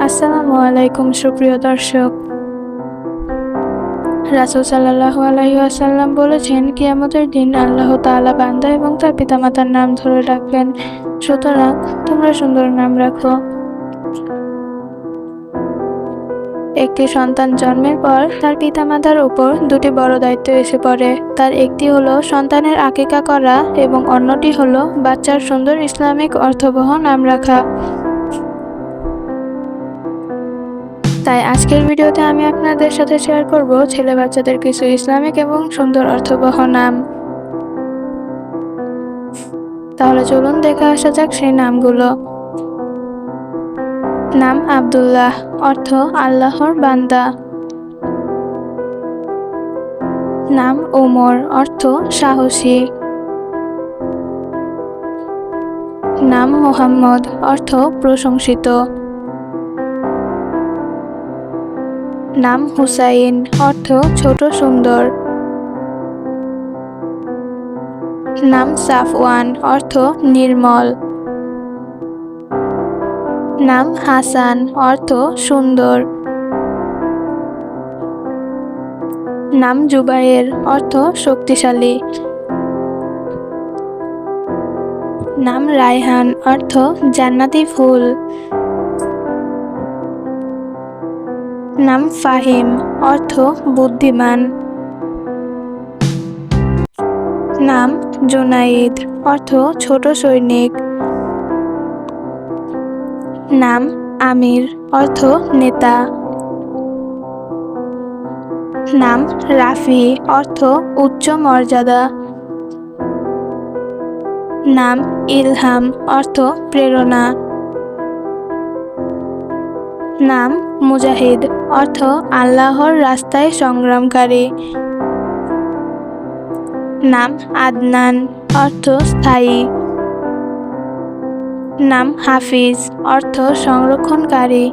আসসালামু আলাইকুম সুপ্রিয় দর্শক। রাসূল সাল্লাল্লাহু আলাইহি ওয়াসাল্লাম বলেছেন, কিয়ামতের দিন আল্লাহ তাআলা বান্দা এবং তার পিতামাতার নাম ধরে ডাকবেন। সুতরাং তোমরা সুন্দর নাম রাখো। একটি সন্তান জন্মের পর তার পিতামাতার উপর দুটি বড় দায়িত্ব এসে পড়ে। তার একটি হলো সন্তানের আকিকা করা এবং অন্যটি হলো বাচ্চার সুন্দর ইসলামিক অর্থবহ নাম রাখা। তাই আজকের ভিডিওতে আমি আপনাদের সাথে শেয়ার করব ছেলে বাচ্চাদের কিছু ইসলামিক এবং সুন্দর অর্থবহ নাম। তাহলে চলুন দেখে আসা যাক সেই নামগুলো। নাম আব্দুল্লাহ, অর্থ আল্লাহর বান্দা। নাম ওমর, অর্থ সাহসী। নাম মুহাম্মদ, অর্থ প্রশংসিত। নাম হুসাইন, অর্থ ছোট সুন্দর। নাম সাফওয়ান, অর্থ নির্মল। নাম হাসান, অর্থ সুন্দর। নাম জুবায়ের, অর্থ শক্তিশালী। নাম রায়হান, অর্থ জান্নাতি ফুল। নাম ফাহিম, অর্থ বুদ্ধিমান। নাম জুনাইদ, অর্থ ছোট সৈনিক। নাম আমির, অর্থ নেতা। নাম রাফি, অর্থ উচ্চ মর্যাদা। নাম ইলহাম, অর্থ প্রেরণা। নাম মুজাহিদ, অর্থ আল্লাহর রাস্তায় সংগ্রামকারী। নাম আদনান, অর্থ স্থায়ী। নাম হাফিজ, অর্থ সংরক্ষণকারী।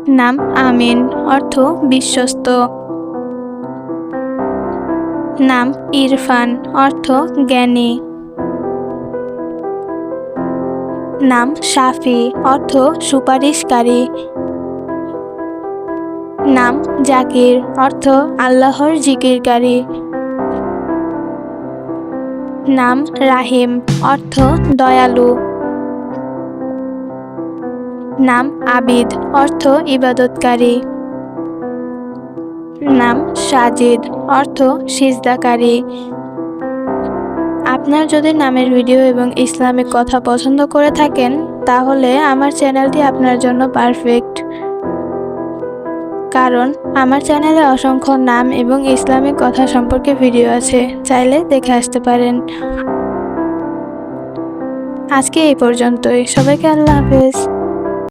নাম আমিন, অর্থ বিশ্বস্ত। নাম ইরফান, অর্থ জ্ঞানী। নাম শাফি, অর্থ সুপারিশকারী। নাম জাকির, অর্থ আল্লাহর জিকিরকারী। নাম রাহিম, অর্থ দয়ালু। নাম আবিদ, অর্থ ইবাদতকারী। নাম সাজিদ, অর্থ সিজদাকারী। আপনার যদি নামের ভিডিও এবং ইসলামিক কথা পছন্দ করে থাকেন, তাহলে আমার চ্যানেলটি আপনার জন্য পারফেক্ট। কারণ আমার চ্যানেলে অসংখ্য নাম এবং ইসলামিক কথা সম্পর্কে ভিডিও আছে, চাইলে দেখে আসতে পারেন। আজকে এই পর্যন্তই। সবাইকে আল্লাহ হাফেজ।